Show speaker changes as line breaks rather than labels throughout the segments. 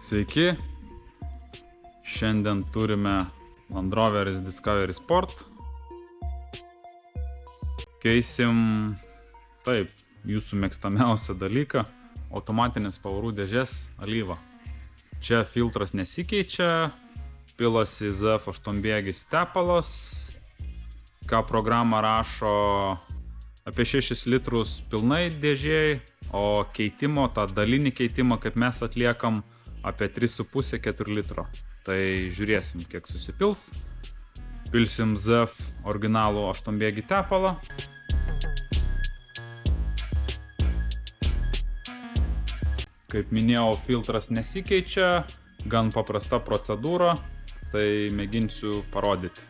Sveiki, šiandien turime Land Roveris Discovery Sport. Keisim, taip, jūsų mėgstamiausią dalyką – automatinės pavarų dėžės alyvą. Čia filtras nesikeičia, pilasi ZF 8-bėgis tepalas, ką programa rašo apie 6 litrus pilnai dėžėjai, o keitimo, tą dalinį keitimą, kaip mes atliekam, apie 3,5-4 litro. Tai žiūrėsim, kiek susipils. Pilsim ZF originalų 8-bėgį tepalą. Kaip minėjau, filtras nesikeičia, gan paprasta procedūra, tai mėginsiu parodyti.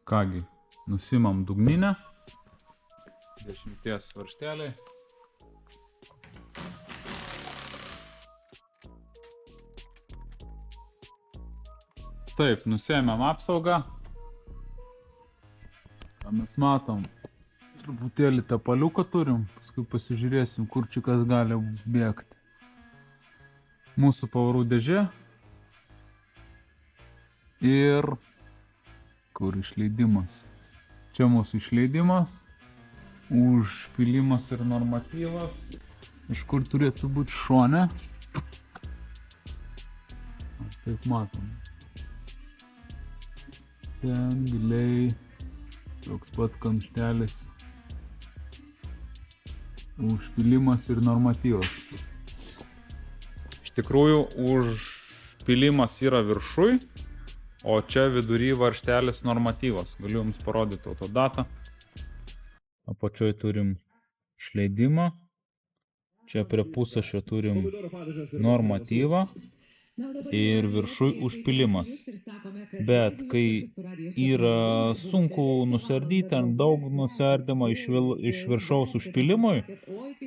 Kągi, nusimam dugninę, 10 varžteliai. Taip, nusėmėm apsaugą. Ką mes matom? Truputėlį tepaliuką turim, paskui pasižiūrėsim, kur čia kas gali bėgti. Mūsų pavarų dėžė. Ir kur išleidimas? Čia mūsų išleidimas, užpylimas ir normatyvas. Iš kur turėtų būti šone? Taip matom. Ten giliai toks pat kamštelis. Užpylimas ir normatyvas. Iš tikrųjų, užpylimas yra viršuj, o čia vidury varžtelis normatyvas. Galiu jums parodyti autodatą. Apačioj turim išleidimą. Čia prie pusašio turim normatyvą. Ir viršuj užpylimas. Bet kai yra sunku nusardyti, daug nusardimo iš viršaus užpylimui,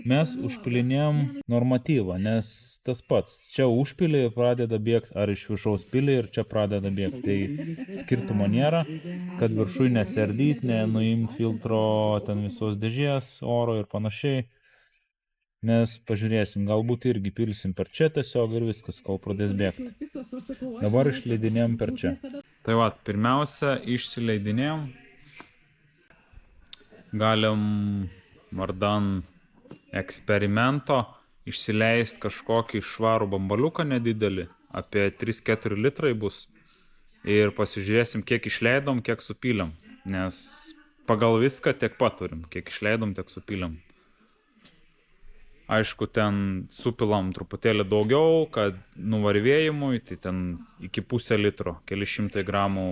mes užpilinėjom normatyvą, nes tas pats. Čia užpylį pradeda bėgti, ar iš viršaus pylį ir čia pradeda bėgti. Tai skirtumo nėra, kad viršuj nesardyti, nenuimti filtro ten visos dėžės, oro ir panašiai. Nes pažiūrėsim, galbūt irgi pilsim per čia tiesiog ir viskas, kol pradės bėgti. Dabar išleidinėjom per čia. Tai va, pirmiausia, išsileidinėjom. Galim vardan eksperimento išsileisti kažkokį švarų bambaliuką nedidelį, apie 3-4 litrai bus. Ir pasižiūrėsim, kiek išleidom, kiek supylėm. Nes pagal viską tiek pat turim, kiek išleidom, tiek supylėm. Aišku, ten supilam truputėlį daugiau, kad nuvarvėjimui, tai ten iki 0,5 litro, keli šimtai gramų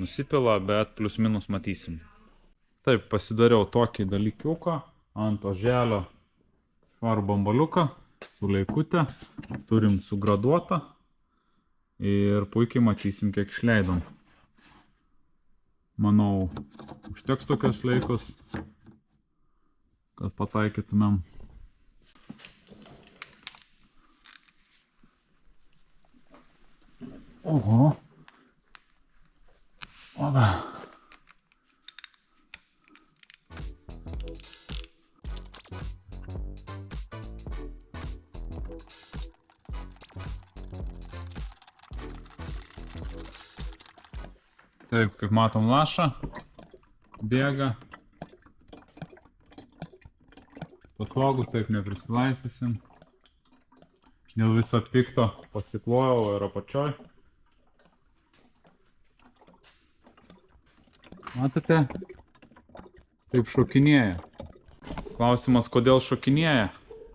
nusipila, bet plius minus matysim. Taip, pasidariau tokį dalykiuką ant oželio švarų bambaliuką su leikute, turim sugraduotą ir puikiai matysim, kiek išleidom. Manau, užteks tokios leikos, kad pataikytumėm. Oho. Oba. Taip, kaip matom, laša bėga. Patogu, taip neprisilaistysim. Dėl viso pikto pasiklojau ir apačioj. Matote? Taip šokinėja. Klausimas, kodėl šokinėja?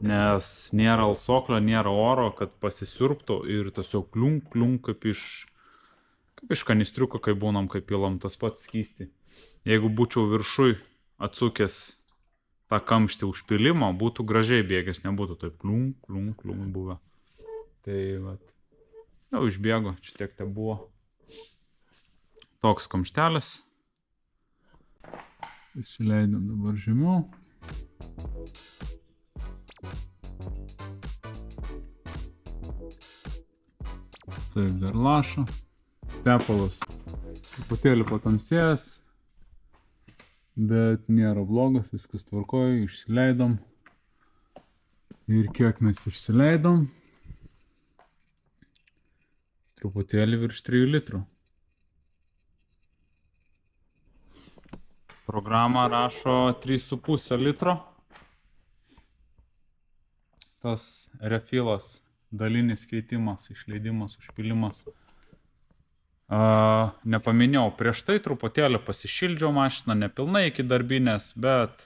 Nes nėra alsoklio, nėra oro, kad pasisiurbtų ir tiesiog kliunk, kaip iš kanistriuko, kai būnam, kai pilam tas pats skystį. Jeigu būčiau viršui atsukęs tą kamštį užpylimo, būtų gražiai bėgęs, nebūtų taip kliunk buvę. Tai vat, jau išbėgo, čia tiek te buvo. Toks kamštelis. Įsileidom dabar žemiau. Taip, dar laša. Tepalas truputėlį patamsėjęs, bet nėra blogas, viskas tvarkoj, išsileidom. Ir kiek mes išsileidom? Truputėlį virš 3 litrų. Programa rašo 3,5 litro. Tas refilas, dalinis keitimas, išleidimas, užpilimas. Nepaminėjau, prieš tai truputėlį pasišildžiau mašiną, nepilnai iki darbinės, bet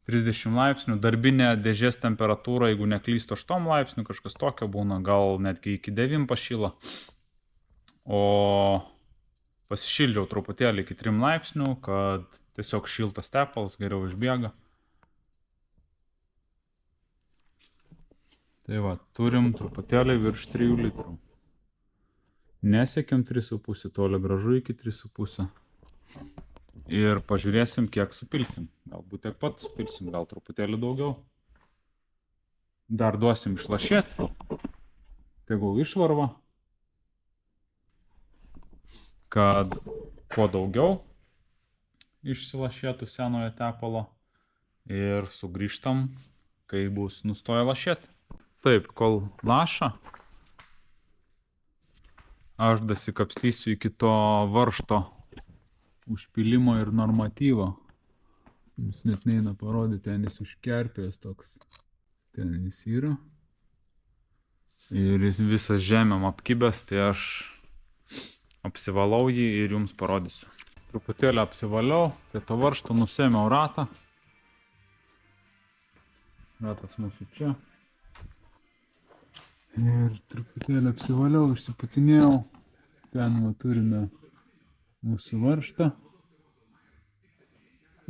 30 laipsnių, darbinė dėžės temperatūra, jeigu neklystu 8 laipsnių, kažkas tokio būna, gal netgi iki 9 pašyla. O pasišildžiau truputėlį iki 3 laipsnių, kad tiesiog šiltas tepalas geriau išbėga. Tai va, turim truputėlį virš 3 litrų. Nesiekiam 3,5, toli gražu iki 3,5. Ir pažiūrėsim, kiek supilsim. Galbūt tiek pat supilsim, gal truputėlį daugiau. Dar duosim išlašėti. Tegul išvarva. Kad kuo daugiau išsilašėtų senojo tepalo. Ir sugrįžtam, kai bus nustoję lašėti. Taip, kol laša, aš dasikapstysiu iki to varžto užpilimo ir normatyvo. Jums net neina parodyti, ten jis užkerpėjęs toks. Ten jis yra. Ir jis visas žemėm apkibęs, tai aš apsivalau jį ir jums parodysiu. Truputėlį apsivaliau, prie to varžto nusėmiau ratą. Ratas mūsų čia. Ir truputėlį apsivaliau, išsiputinėjau. Ten turime mūsų varžtą.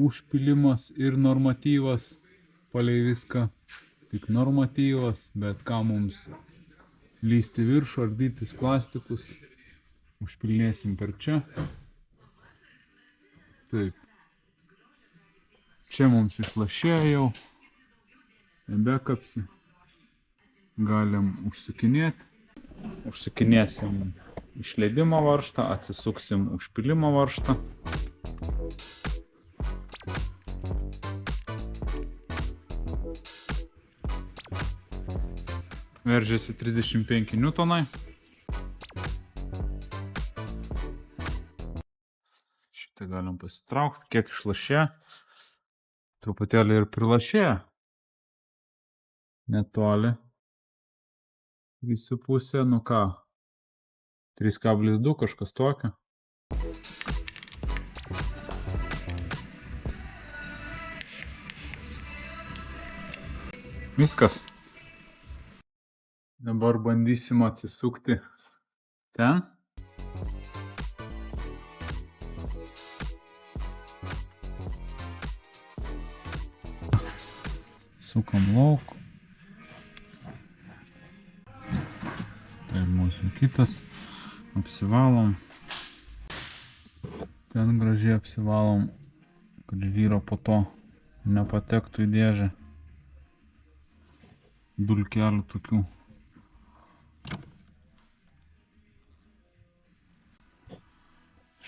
Užpilimas ir normatyvas palei viską. Tik normatyvas, bet ką mums lysti viršų, ardytis plastikus. Užpilnėsim per čia. Taip. Čia mums išlašėjo jau. Nebekapsi. Galim užsukinėti. Užsukinėsim išleidimo varžtą, atsisuksim užpilimo varžtą. Veržiasi 35 niutonai. Šitą galim pasitraukti, kiek išlašė. Truputėlį ir prilašė. Netoli. 3,5, nu ką, 3,2 kažkas tokio. Viskas. Dabar bandysim atsisukti ten. Sukam lauk. Tai mūsų kitas. Apsivalom. Ten gražiai apsivalom, kad žvyro po to nepatektų į dėžę. Dulkelių tokių.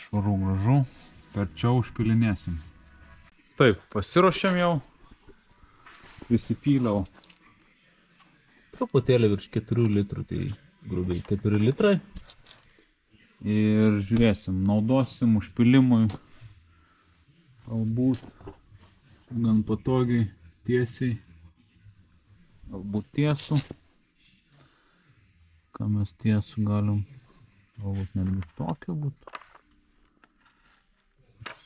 Švaru gražu. Per čia užpilinėsim. Taip, pasiruošėm jau. Prisipyliau. Truputėlį virš 4 litrų, tai grubiai 4 litrai. Ir žiūrėsim, naudosim užpilimui. Galbūt gan patogiai, tiesiai. Galbūt tiesų. Ką mes tiesų galim. Galbūt netgi tokio būtų.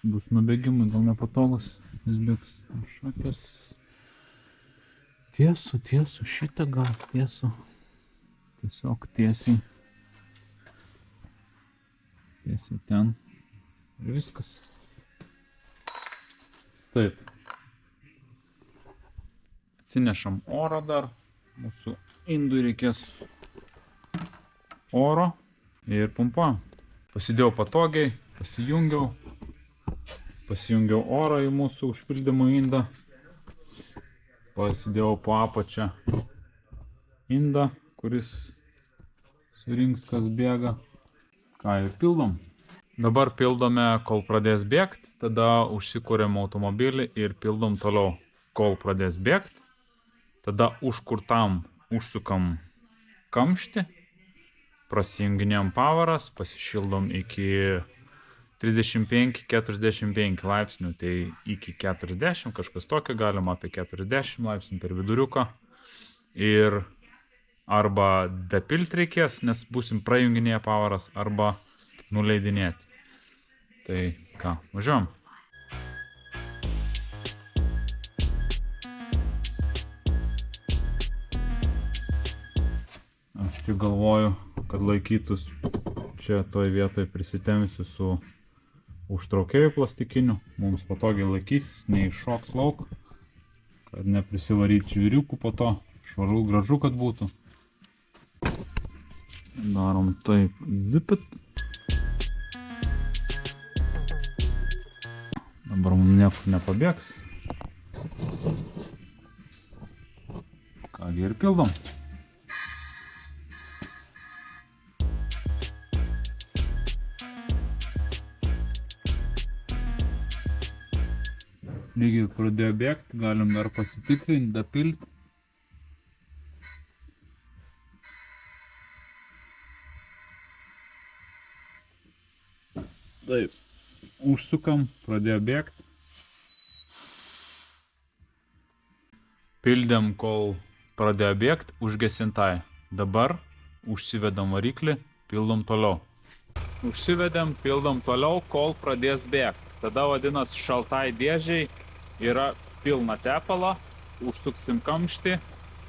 Bus nubėgimai, gal nepatogus. Jis bėgs šakės. Tiesų, šitą gal tiesų. Tiesiog tiesiai. Tiesiai ten. Ir viskas. Taip. Atsinešam oro dar. Mūsų indui reikės oro. Ir pumpuojam. Pasidėjau patogiai. Pasijungiau. Pasijungiau orą į mūsų užpildymo indą. Pasidėjau po apačią indą, kuris surinks, kas bėga. Ką ir pildom. Dabar pildome, kol pradės bėgti, tada užsikuriam automobilį ir pildom toliau. Kol pradės bėgti, Tada užkurtam užsukam kamštį, prasijunginėjom pavaras, pasišildom iki 35-45 laipsnių, tai iki 40, kažkas tokio, galima apie 40 laipsnių per viduriuką. Ir arba dapilt reikės, nes būsim prajunginėję pavaras, arba nuleidinėti. Tai ką, važiuojam. Aš čia galvoju, kad laikytus čia toj vietoj prisitemsiu su užtraukėju plastikiniu. Mums patogiai laikys, neiššoks lauk, kad neprisivaryt žviriukų po to. Švaru, gražu, kad būtų. Darom taip, zipit. Dabar mums niekur nepabėgs. Kągi ir pildom. Lygiai pradėjo bėgti, galim dar pasitikrinti, dapilti. Taip, užsukam, pradėjo bėgti. Pildėm, kol pradėjo bėgti, užgesintai. Dabar užsivedam variklį, pildom toliau. Užsivedėm, pildom toliau, kol pradės bėgti. Tada vadinas šaltai dėžiai yra pilna tepalo, užsuksim kamštį,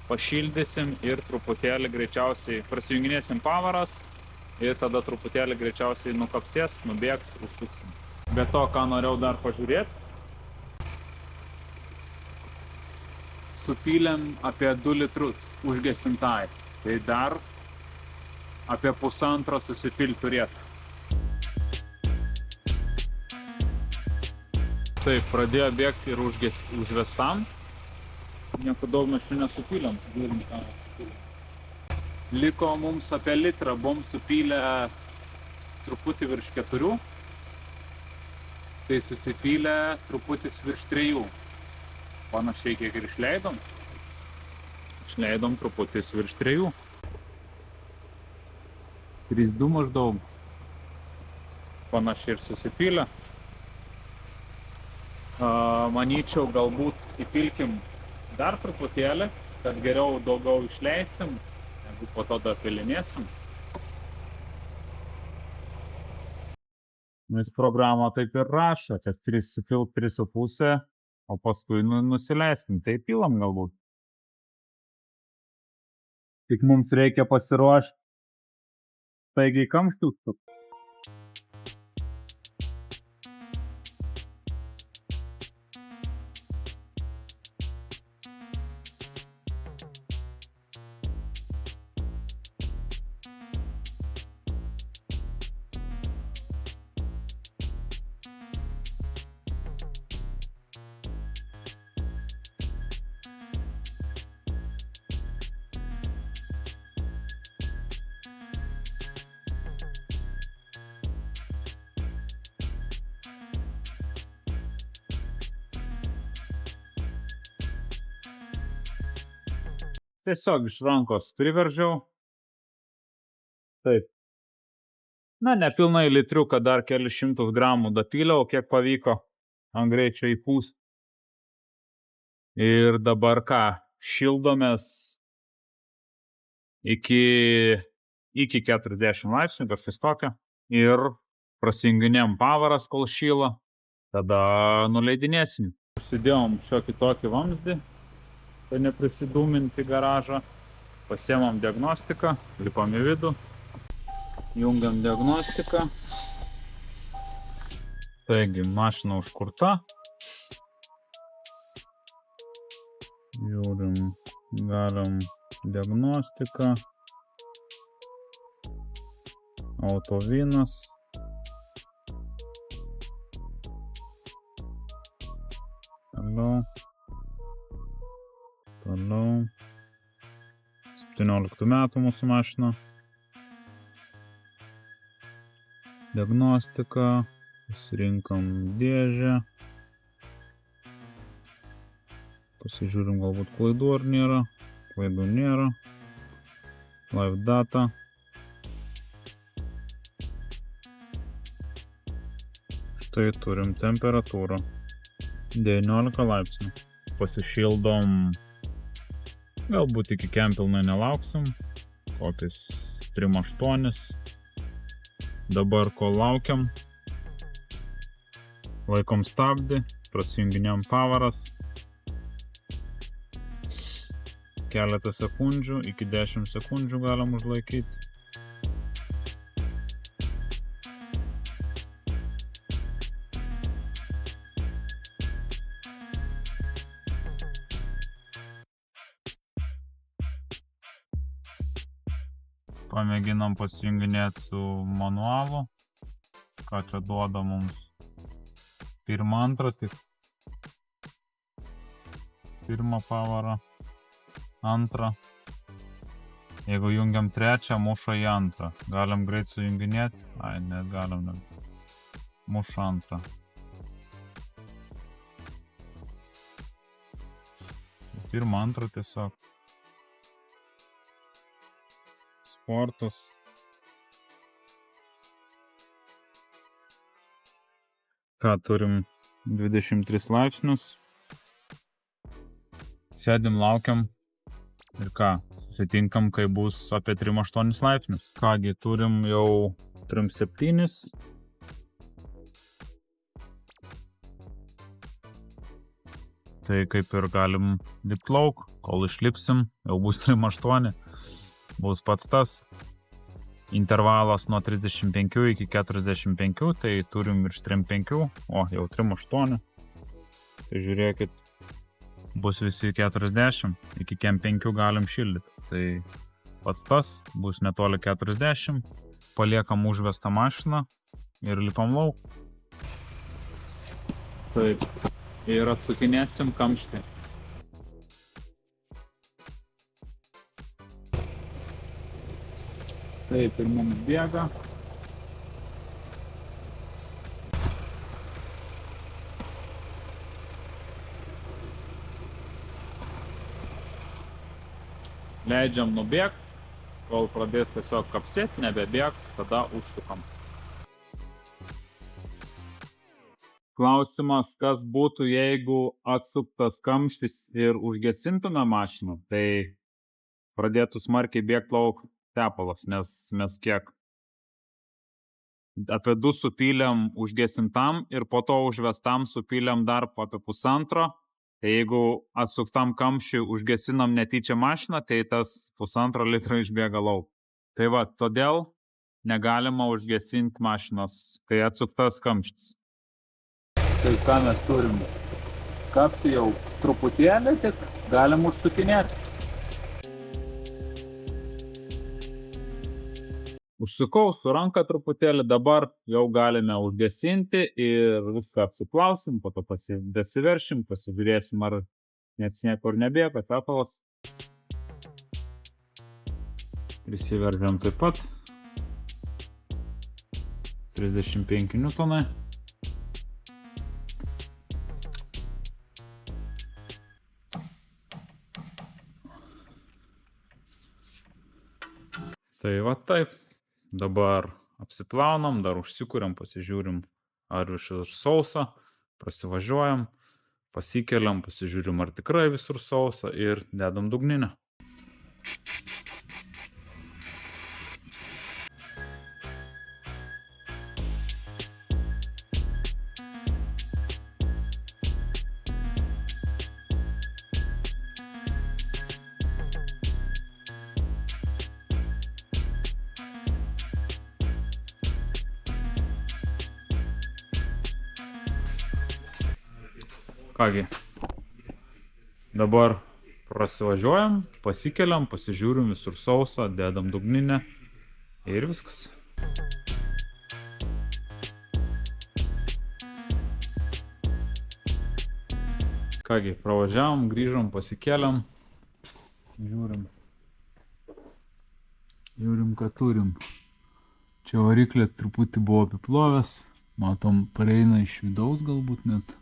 pašildysim ir truputėlį greičiausiai prasijunginėsim pavaras ir tada truputėlį greičiausiai nukapsės, nubėgs, užsuksim. Be to, ką norėjau dar pažiūrėti, supylėm apie 2 litrus užgesintai, tai dar apie 1,5 susipilti turėtų. Taip, pradėjo bėgti ir užvestam. Nieko daug mes čia nesupylėm. Liko mums apie litrą, buvom supylę truputį virš 4. Tai susipylę truputis virš 3. Panašiai kiek ir išleidom. Išleidom truputis virš 3. 3,2 maždaug. Panašiai ir susipylę. Manyčiau, galbūt įpilkim dar truputėlį, kad geriau daugiau išleisim, negu po to dapilinėsim. Nes programa taip ir rašo, kad supilt 3,5, o paskui nusileiskim, tai pilam galbūt. Tik mums reikia pasiruošti staigiai kamštį užsukti. Tiesiog iš rankos priveržiau. Taip. Na, nepilnai litriuką, dar kelius šimtus gramų dapyliau, kiek pavyko ant greičio įpūst. Ir dabar ką, šildomės iki 40 laipsnių, kažkas tokio. Ir prasijunginėjom pavaras, kol šyla. Tada nuleidinėsim. Užsidėjom šiokį tokį vamzdį, kad neprisidūminti garažą. Pasiemam diagnostiką, lipam į vidų, jungiam diagnostiką. Taigi, mašina užkurta. Žiūrim, galim diagnostiką. Autovinas. Toliau. 17 metų mūsų mašina. Diagnostika. Pasirinkam dėžę. Pasižiūrim galbūt klaidų ar nėra. Klaidų nėra. Live data. Štai turim temperatūrą. 19 laipsnių. Pasišildom. Galbūt iki kem pilnai nelauksim. Kokiais 3-8. Dabar kol laukiam. Laikom stabdį. Prasijunginėm pavaras. Keletą sekundžių, iki 10 sekundžių galim užlaikyti. Pamėginam pasijunginėti su manualu. Ką čia duoda mums? Pirmą, antrą tik. Pirmą pavarą. Antrą. Jeigu jungiam trečią, muša į antrą. Galim greit sujunginėti. Ai, net galim. Muša antrą. Pirmą, antrą tiesiog. Sportas. Ką turim? 23 laipsnius. Sėdim, laukiam. Ir ką, susitinkam, kai bus apie 3-8 laipsnius. Kągi, turim jau 3-7. Tai kaip ir galim lipt lauk, kol išlipsim, jau bus 3-8. Bus pats tas. Intervalas nuo 35 iki 45, tai turim virš 3-5, o jau 3-8. Tai žiūrėkit. Bus visi 40, iki kem 5 galim šildyti. Tai pats tas, bus netoli 40, paliekam užvestą mašiną ir lipam lauk. Taip, ir atsukinėsim kamštį. Taip, ir mums bėga. Leidžiam nubėgt, kol pradės tiesiog kapsėti, nebebėgs, tada užsukam. Klausimas, kas būtų, jeigu atsuktas kamštis ir užgesintume mašiną, tai pradėtų smarkiai bėgti lauk tepalas, nes mes kiek apie 2 supylėm užgesintam ir po to užvestam supylėm dar apie 1,5. Tai jeigu atsuktam kamščiui užgesinam netyčia mašiną, tai tas 1,5 litro išbėga lauk. Tai va, todėl negalima užgesinti mašinos, kai atsuktas kamštis. Tai ką mes turim? Kapsi jau truputėlį, tik galim užsukinėti. Užsukau su ranka truputėlį, dabar jau galime užgesinti ir viską apsiplausim, po to dasiveršim, pasižiūrėsim, ar nieks niekur nebėga, tepalas. Prisiveržiam taip pat. 35 Newtonai. Tai va taip. Dabar apsiplaunam, dar užsikuriam, pasižiūrim, ar visur sausa, prasivažiuojam, pasikeliam, pasižiūrim, ar tikrai visur sausa ir dedam dugninę. Kągi, dabar prasivažiuojam, pasikeliam, pasižiūrim, visur sausa, dedam dugninę ir viskas. Kągi, pravažiavom, grįžom, pasikeliam, žiūrim, ką turim. Čia variklė truputį buvo apiplovęs, matom, pareina iš vidaus galbūt net.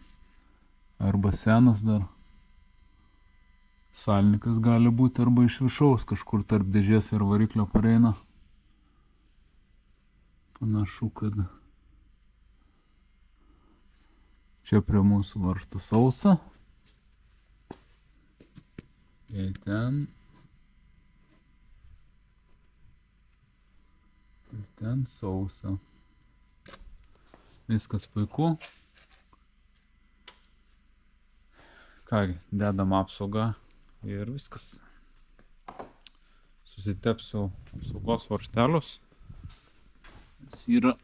Arba senas dar. Salnikas gali būti arba iš viršaus, kažkur tarp dėžės ir variklio pareina. Panašu, kad čia prie mūsų varžtų sausa. Ir ten sausa. Viskas puiku. Kągi, dedam apsaugą ir viskas. Susitepsiu apsaugos varžtelius. Jis yra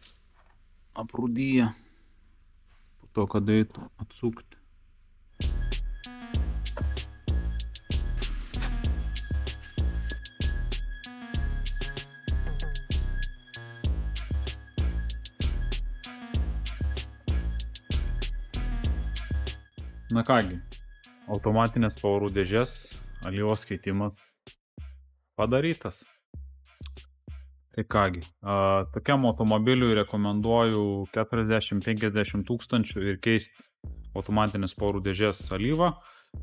aprūdyję po to, kada eitų atsukti. Na kągi, automatinės pavarų dėžės alyvos keitimas padarytas. Tai kągi, tokiam automobiliui rekomenduoju 40-50 tūkstančių ir keisti automatinės pavarų dėžės alyvą,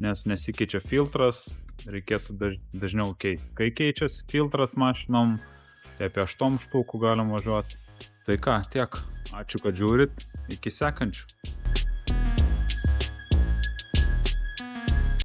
nes nesikeičia filtras, reikėtų dažniau keisti. Kai keičiasi filtras mašinom, tai apie 8 štukų galim važiuoti. Tai ką, tiek. Ačiū, kad žiūrit. Iki sekančių.